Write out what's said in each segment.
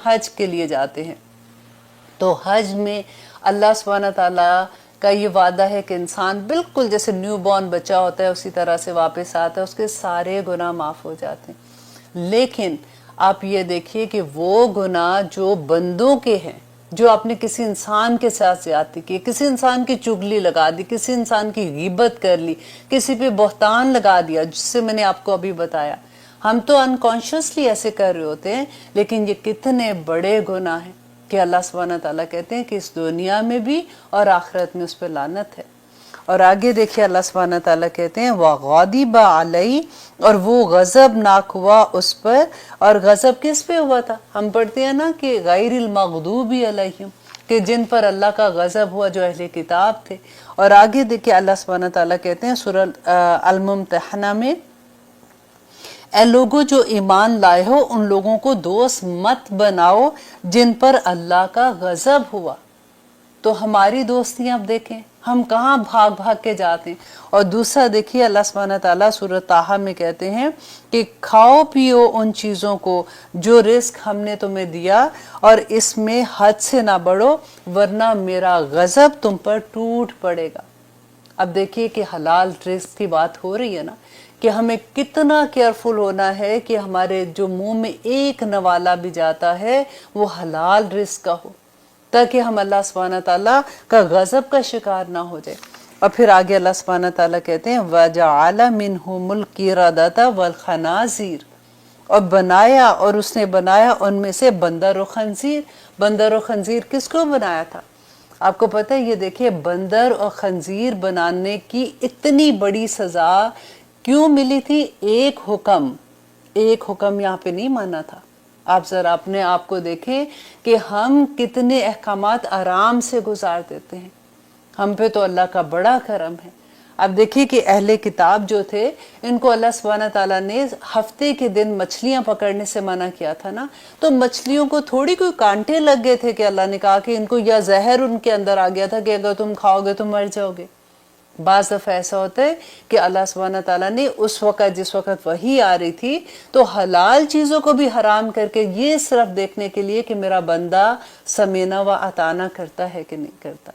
حج کے لیے جاتے ہیں تو حج میں اللہ سبحانہ تعالیٰ کا یہ وعدہ ہے کہ انسان بالکل جیسے نیو بورن بچہ ہوتا ہے اسی طرح سے واپس آتا ہے، اس کے سارے گناہ معاف ہو جاتے ہیں۔ لیکن آپ یہ دیکھیے کہ وہ گناہ جو بندوں کے ہیں، جو آپ نے کسی انسان کے ساتھ زیادتی کی، کسی انسان کی چغلی لگا دی، کسی انسان کی غیبت کر لی، کسی پہ بہتان لگا دیا، جس سے میں نے آپ کو ابھی بتایا، ہم تو انکانشیسلی ایسے کر رہے ہوتے ہیں، لیکن یہ کتنے بڑے گناہ ہیں کہ اللہ سبحانہ تعالیٰ کہتے ہیں کہ اس دنیا میں بھی اور آخرت میں اس پہ لعنت ہے۔ اور آگے دیکھیں اللہ سبحانہ تعالیٰ کہتے ہیں وَغَضِبَ عَلَيْهِ، اور وہ غضب ناک ہوا اس پر، اور غضب کس پہ ہوا تھا؟ ہم پڑھتے ہیں نا کہ غیر المغضوب علیہم، کہ جن پر اللہ کا غضب ہوا جو اہل کتاب تھے۔ اور آگے دیکھیں اللہ سبحانہ تعالیٰ کہتے ہیں سورہ الممتحنہ میں اے لوگوں جو ایمان لائے ہو ان لوگوں کو دوست مت بناؤ جن پر اللہ کا غضب ہوا۔ تو ہماری دوستیاں اب دیکھیں ہم کہاں بھاگ بھاگ کے جاتے ہیں۔ اور دوسرا دیکھیے اللہ سبحانہ تعالیٰ سورہ طٰہٰ میں کہتے ہیں کہ کھاؤ پیو ان چیزوں کو جو رزق ہم نے تمہیں دیا اور اس میں حد سے نہ بڑھو ورنہ میرا غضب تم پر ٹوٹ پڑے گا۔ اب دیکھیے کہ حلال رزق کی بات ہو رہی ہے نا، کہ ہمیں کتنا کیئرفل ہونا ہے کہ ہمارے جو منہ میں ایک نوالا بھی جاتا ہے وہ حلال رزق کا ہو، تاکہ ہم اللہ سبحانہ تعالیٰ کا غضب کا شکار نہ ہو جائے۔ اور پھر آگے اللہ سبحانہ تعالیٰ کہتے ہیں وَجَعَلَ مِنْهُمُ الْقِرَدَةَ وَالْخَنَازِيرَ، اور بنایا، اور اس نے بنایا ان میں سے بندر و خنزیر۔ بندر و خنزیر کس کو بنایا تھا؟ آپ کو پتہ ہے یہ دیکھیے بندر اور خنزیر بنانے کی اتنی بڑی سزا کیوں ملی تھی؟ ایک حکم یہاں پہ نہیں مانا تھا۔ آپ ذرا اپنے آپ کو دیکھیں کہ ہم کتنے احکامات آرام سے گزار دیتے ہیں، ہم پہ تو اللہ کا بڑا کرم ہے۔ اب دیکھیے کہ اہل کتاب جو تھے ان کو اللہ سبحانہ تعالیٰ نے ہفتے کے دن مچھلیاں پکڑنے سے منع کیا تھا نا، تو مچھلیوں کو تھوڑی کوئی کانٹے لگ گئے تھے کہ اللہ نے کہا کہ ان کو یا زہر ان کے اندر آ گیا تھا کہ اگر تم کھاؤ گے تو مر جاؤ گے۔ بعض دفعہ ایسا ہوتا ہے کہ اللہ سبحانہ تعالیٰ نے اس وقت جس وقت وحی آ رہی تھی تو حلال چیزوں کو بھی حرام کر کے یہ صرف دیکھنے کے لیے کہ میرا بندہ سمینا و اطانا کرتا ہے کہ نہیں کرتا۔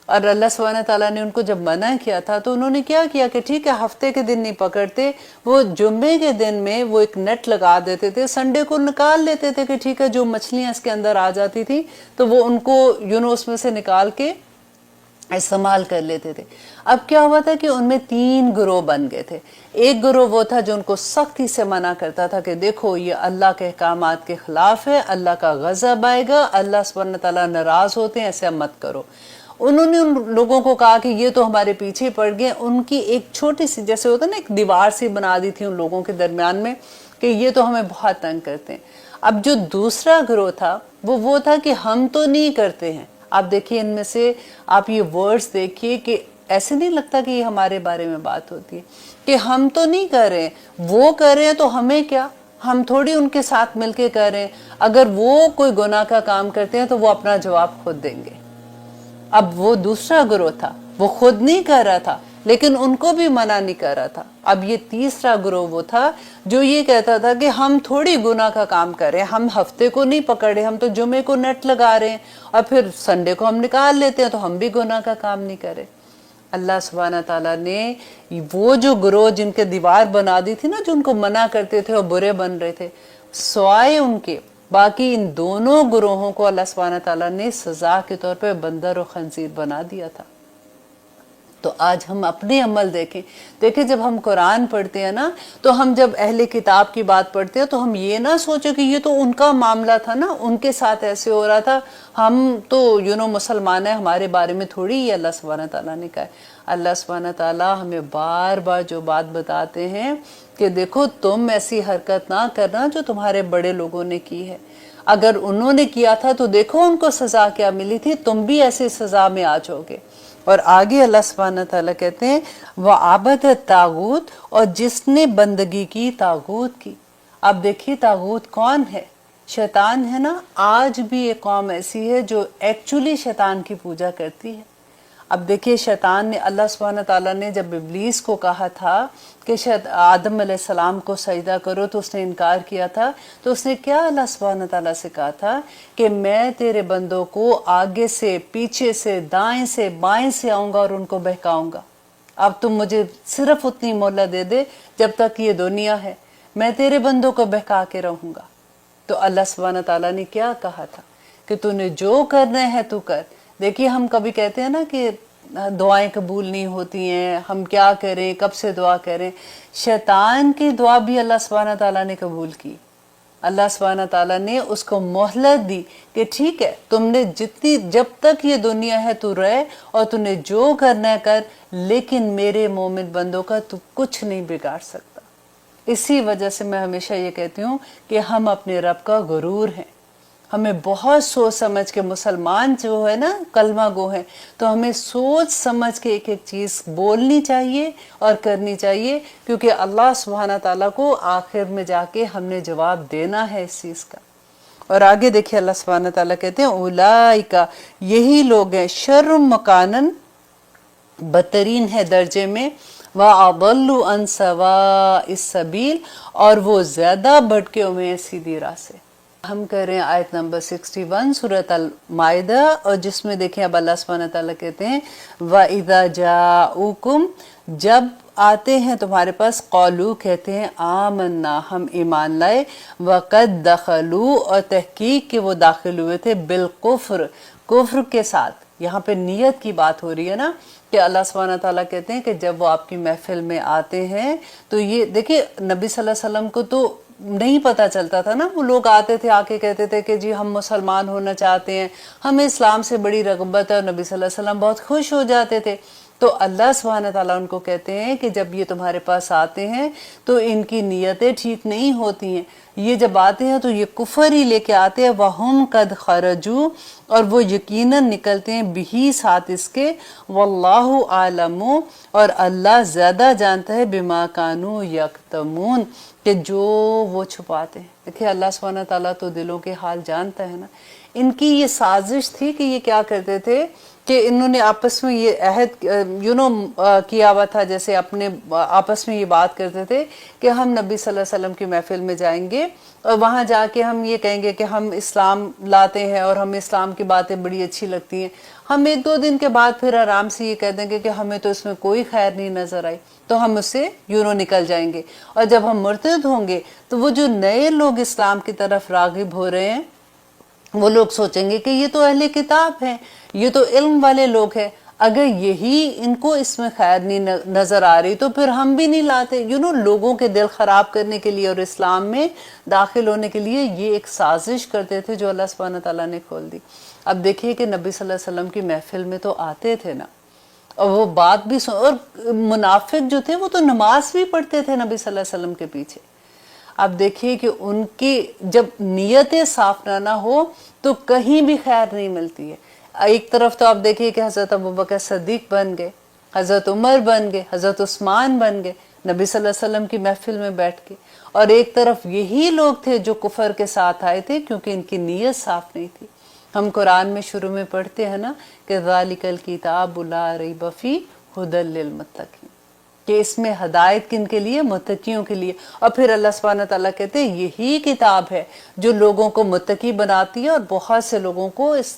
اور اللہ سبحانہ تعالیٰ نے ان کو جب منع کیا تھا تو انہوں نے کیا کیا کہ ٹھیک ہے ہفتے کے دن نہیں پکڑتے، وہ جمعے کے دن میں وہ ایک نیٹ لگا دیتے تھے، سنڈے کو نکال لیتے تھے کہ ٹھیک ہے جو مچھلیاں اس کے اندر آ جاتی تھی تو وہ ان کو اس میں سے نکال کے استعمال کر لیتے تھے۔ اب کیا ہوا تھا کہ ان میں 3 گروہ بن گئے تھے۔ ایک گروہ وہ تھا جو ان کو سختی سے منع کرتا تھا کہ دیکھو یہ اللہ کے احکامات کے خلاف ہے، اللہ کا غضب آئے گا، اللہ سبحانہ تعالیٰ ناراض ہوتے ہیں، ایسا مت کرو۔ انہوں نے ان لوگوں کو کہا کہ یہ تو ہمارے پیچھے پڑ گئے، ان کی ایک چھوٹی سی جیسے ہوتا ہے نا ایک دیوار سی بنا دی تھی ان لوگوں کے درمیان میں کہ یہ تو ہمیں بہت تنگ کرتے ہیں۔ اب جو دوسرا گروہ تھا وہ تھا کہ ہم تو نہیں کرتے ہیں۔ آپ دیکھیے ان میں سے آپ یہ ورڈز دیکھیے کہ ایسے نہیں لگتا کہ یہ ہمارے بارے میں بات ہوتی ہے کہ ہم تو نہیں کر رہے ہیں، وہ کر رہے ہیں تو ہمیں کیا، ہم تھوڑی ان کے ساتھ مل کے کر رہے ہیں، اگر وہ کوئی گناہ کا کام کرتے ہیں تو وہ اپنا جواب خود دیں گے۔ اب وہ دوسرا گروہ تھا وہ خود نہیں کر رہا تھا لیکن ان کو بھی منع نہیں کر رہا تھا۔ اب یہ تیسرا گروہ وہ تھا جو یہ کہتا تھا کہ ہم تھوڑی گناہ کا کام کر رہے ہیں، ہم ہفتے کو نہیں پکڑے، ہم تو جمعے کو نیٹ لگا رہے ہیں اور پھر سنڈے کو ہم نکال لیتے ہیں تو ہم بھی گناہ کا کام نہیں کرے۔ اللہ سبحانہ تعالیٰ نے وہ جو گروہ جن کے دیوار بنا دی تھی نا، جو ان کو منع کرتے تھے اور برے بن رہے تھے، سوائے ان کے باقی ان دونوں گروہوں کو اللہ سبحانہ تعالیٰ نے سزا کے طور پہ بندر و خنزیر بنا دیا تھا۔ تو آج ہم اپنے عمل دیکھیں جب ہم قرآن پڑھتے ہیں نا تو ہم جب اہل کتاب کی بات پڑھتے ہیں تو ہم یہ نہ سوچیں کہ یہ تو ان کا معاملہ تھا نا، ان کے ساتھ ایسے ہو رہا تھا، ہم تو مسلمان ہیں، ہمارے بارے میں تھوڑی یہ اللہ سبحانہ تعالیٰ نے کہا ہے۔ اللہ سبحانہ تعالیٰ ہمیں بار بار جو بات بتاتے ہیں کہ دیکھو تم ایسی حرکت نہ کرنا جو تمہارے بڑے لوگوں نے کی ہے، اگر انہوں نے کیا تھا تو دیکھو ان کو سزا کیا ملی تھی، تم بھی ایسی سزا میں آ جاؤ گے۔ اور آگے اللہ سبحانہ تعالیٰ کہتے ہیں وَعَبَدَ الطَّاغُوتَ، اور جس نے بندگی کی طاغوت کی۔ اب دیکھیے طاغوت کون ہے؟ شیطان ہے نا۔ آج بھی ایک قوم ایسی ہے جو ایکچولی شیطان کی پوجا کرتی ہے۔ اب دیکھیے شیطان نے, اللہ سبحانہ تعالیٰ نے جب ابلیس کو کہا تھا کہ آدم علیہ السلام کو سجدہ کرو تو اس نے انکار کیا تھا, تو اس نے کیا اللہ سبحانہ تعالیٰ سے کہا تھا کہ میں تیرے بندوں کو آگے سے, پیچھے سے, دائیں سے, بائیں سے آؤں گا اور ان کو بہکاؤں گا. اب تم مجھے صرف اتنی مہلت دے دے جب تک یہ دنیا ہے, میں تیرے بندوں کو بہکا کے رہوں گا. تو اللہ سبحانہ تعالیٰ نے کیا کہا تھا کہ تو نے جو کرنا ہے تو کر. دیکھیے ہم کبھی کہتے ہیں نا کہ دعائیں قبول نہیں ہوتی ہیں, ہم کیا کریں, کب سے دعا کریں. شیطان کی دعا بھی اللہ سبحانہ تعالیٰ نے قبول کی. اللہ سبحانہ تعالیٰ نے اس کو مہلت دی کہ ٹھیک ہے, تم نے جب تک یہ دنیا ہے تو رہ اور تو نے جو کرنا ہے کر, لیکن میرے مومن بندوں کا تو کچھ نہیں بگاڑ سکتا. اسی وجہ سے میں ہمیشہ یہ کہتی ہوں کہ ہم اپنے رب کا غرور ہیں. ہمیں بہت سوچ سمجھ کے, مسلمان جو ہے نا کلمہ گو ہیں, تو ہمیں سوچ سمجھ کے ایک ایک چیز بولنی چاہیے اور کرنی چاہیے, کیونکہ اللہ سبحانہ تعالیٰ کو آخر میں جا کے ہم نے جواب دینا ہے اس چیز کا. اور آگے دیکھیے اللہ سبحانہ تعالیٰ کہتے ہیں اولئک, یہی لوگ ہیں, شر مکانن, بدترین ہے درجے میں, وَأَضَلُّ عَنْ سَوَاءِ السَّبِيلِ, اور وہ زیادہ بھٹکے ہوئے ہیں سیدھی راہ سے. ہم کر رہے ہیں آیت نمبر 61 سورۃ المائدہ, اور جس میں دیکھیں اب اللہ سبحانہ تعالیٰ کہتے ہیں وَإِذَا جَاءُوكُمْ, جب آتے ہیں تمہارے پاس, قالو کہتے ہیں آمنا, ہم ایمان لائے, وَقَدْ دَخَلُوا, اور تحقیق کہ وہ داخل ہوئے تھے, بالکفر, کفر کے ساتھ. یہاں پہ نیت کی بات ہو رہی ہے نا, کہ اللہ سبحانہ تعالیٰ کہتے ہیں کہ جب وہ آپ کی محفل میں آتے ہیں تو یہ دیکھیں نبی صلی اللہ علیہ وسلم کو تو نہیں پتا چلتا تھا نا, وہ لوگ آتے تھے, آ کے کہتے تھے کہ جی ہم مسلمان ہونا چاہتے ہیں, ہمیں اسلام سے بڑی رغبت ہے, اور نبی صلی اللہ علیہ وسلم بہت خوش ہو جاتے تھے. تو اللہ سبحانہ تعالیٰ ان کو کہتے ہیں کہ جب یہ تمہارے پاس آتے ہیں تو ان کی نیتیں ٹھیک نہیں ہوتی ہیں. یہ جب آتے ہیں تو یہ کفر ہی لے کے آتے ہیں, وَهُمْ قَدْ خَرَجُوا, اور وہ یقیناً نکلتے ہیں, بِهِ, ساتھ اس کے, وَاللَّهُ عَالَمُ, اور اللہ زیادہ جانتا ہے, بِمَا كَانُوا يَكْتُمُونَ, کہ جو وہ چھپاتے ہیں. دیکھیں اللہ سبحانہ تعالیٰ تو دلوں کے حال جانتا ہے نا. ان کی یہ سازش تھی کہ یہ کیا کرتے تھے کہ انہوں نے آپس میں یہ عہد کیا ہوا تھا, جیسے اپنے آپس میں یہ بات کرتے تھے کہ ہم نبی صلی اللہ علیہ وسلم کی محفل میں جائیں گے اور وہاں جا کے ہم یہ کہیں گے کہ ہم اسلام لاتے ہیں اور ہمیں اسلام کی باتیں بڑی اچھی لگتی ہیں. ہم ایک دو دن کے بعد پھر آرام سے یہ کہہ دیں گے کہ ہمیں تو اس میں کوئی خیر نہیں نظر آئی, تو ہم اس سے نکل جائیں گے. اور جب ہم مرتد ہوں گے تو وہ جو نئے لوگ اسلام کی طرف راغب ہو رہے ہیں وہ لوگ سوچیں گے کہ یہ تو اہل کتاب ہیں, یہ تو علم والے لوگ ہیں, اگر یہی ان کو اس میں خیر نہیں نظر آ رہی تو پھر ہم بھی نہیں لاتے. لوگوں کے دل خراب کرنے کے لیے اور اسلام میں داخل ہونے کے لیے یہ ایک سازش کرتے تھے جو اللہ سبحانہ تعالیٰ نے کھول دی. اب دیکھیے کہ نبی صلی اللہ علیہ وسلم کی محفل میں تو آتے تھے نا, اور وہ بات بھی اور منافق جو تھے وہ تو نماز بھی پڑھتے تھے نبی صلی اللہ علیہ وسلم کے پیچھے. اب دیکھیے کہ ان کی جب نیتیں صاف نہ ہو تو کہیں بھی خیر نہیں ملتی ہے. ایک طرف تو آپ دیکھیے کہ حضرت ابوبکر صدیق بن گئے, حضرت عمر بن گئے, حضرت عثمان بن گئے نبی صلی اللہ علیہ وسلم کی محفل میں بیٹھ کے, اور ایک طرف یہی لوگ تھے جو کفر کے ساتھ آئے تھے کیونکہ ان کی نیت صاف نہیں تھی. ہم قرآن میں شروع میں پڑھتے ہیں نا کہ ذالک الکتاب لا ریب فیہ ھدی للمتقین, کہ اس میں ہدایت کن کے لیے, متقیوں کے لیے. اور پھر اللہ سبحانہ تعالیٰ کہتے ہیں یہی کتاب ہے جو لوگوں کو متقی بناتی ہے اور بہت سے لوگوں کو اس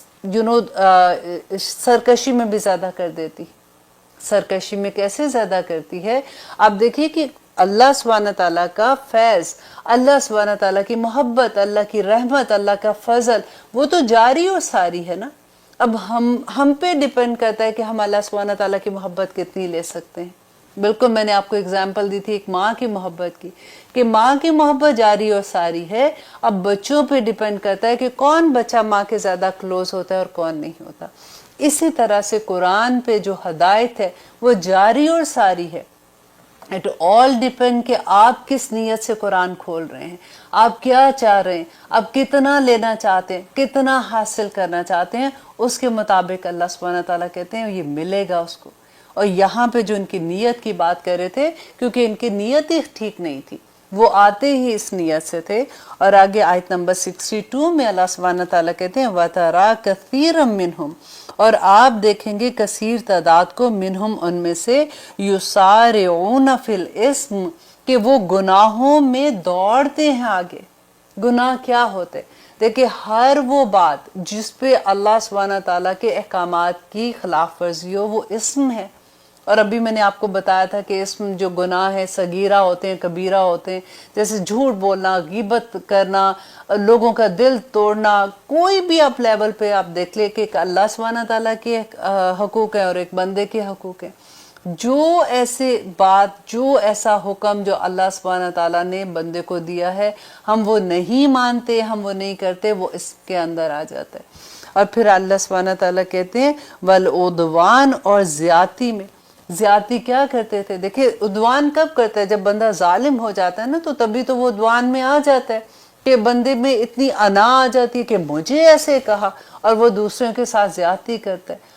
سرکشی میں بھی زیادہ کر دیتی. سرکشی میں کیسے زیادہ کرتی ہے؟ آپ دیکھیے کہ اللہ سبحانہ تعالیٰ کا فیض, اللہ سبحانہ تعالیٰ کی محبت, اللہ کی رحمت, اللہ کا فضل, وہ تو جاری اور ساری ہے نا. اب ہم پہ ڈیپینڈ کرتا ہے کہ ہم اللہ سبحانہ تعالیٰ کی محبت کتنی لے سکتے ہیں. بالکل میں نے آپ کو اگزامپل دی تھی ایک ماں کی محبت کی, کہ ماں کی محبت جاری اور ساری ہے. اب بچوں پہ ڈیپینڈ کرتا ہے کہ کون بچہ ماں کے زیادہ کلوز ہوتا ہے اور کون نہیں ہوتا. اسی طرح سے قرآن پہ جو ہدایت ہے وہ جاری اور ساری ہے. اٹ آل ڈیپینڈ کہ آپ کس نیت سے قرآن کھول رہے ہیں, آپ کیا چاہ رہے ہیں, آپ کتنا لینا چاہتے ہیں, کتنا حاصل کرنا چاہتے ہیں, اس کے مطابق اللہ سبحانہ تعالیٰ کہتے ہیں یہ ملے گا اس کو. اور یہاں پہ جو ان کی نیت کی بات کر رہے تھے, کیونکہ ان کی نیت ہی ٹھیک نہیں تھی, وہ آتے ہی اس نیت سے تھے. اور آگے آیت نمبر 62 میں اللہ سبحانہ تعالیٰ کہتے ہیں وَتَرَا كَثِيرًا مِّنْهُمْ، اور آپ دیکھیں گے کثیر تعداد کو، منہم ان میں سے، یسارعون فی الاسم، کہ وہ گناہوں میں دوڑتے ہیں آگے. گناہ کیا ہوتے؟ دیکھیں ہر وہ بات جس پہ اللہ سبحانہ تعالیٰ کے احکامات کی خلاف ورزی ہو وہ اسم ہے. اور ابھی میں نے آپ کو بتایا تھا کہ اسم جو گناہ ہے صغیرہ ہوتے ہیں، کبیرہ ہوتے ہیں، جیسے جھوٹ بولنا، غیبت کرنا، لوگوں کا دل توڑنا. کوئی بھی آپ لیول پہ آپ دیکھ لیں کہ ایک اللہ سبحانہ تعالیٰ کے حقوق ہیں اور ایک بندے کے حقوق ہیں. جو ایسے بات، جو ایسا حکم جو اللہ سبحانہ تعالیٰ نے بندے کو دیا ہے، ہم وہ نہیں مانتے، ہم وہ نہیں کرتے، وہ اس کے اندر آ جاتا ہے. اور پھر اللہ سبحانہ تعالیٰ کہتے ہیں والعدوان، اور زیادتی میں. زیادتی کیا کرتے تھے؟ دیکھیں عدوان کب کرتا ہے؟ جب بندہ ظالم ہو جاتا ہے نا، تو تبھی تو وہ عدوان میں آ جاتا ہے کہ بندے میں اتنی انا آ جاتی ہے کہ مجھے ایسے کہا، اور وہ دوسروں کے ساتھ زیادتی کرتا ہے.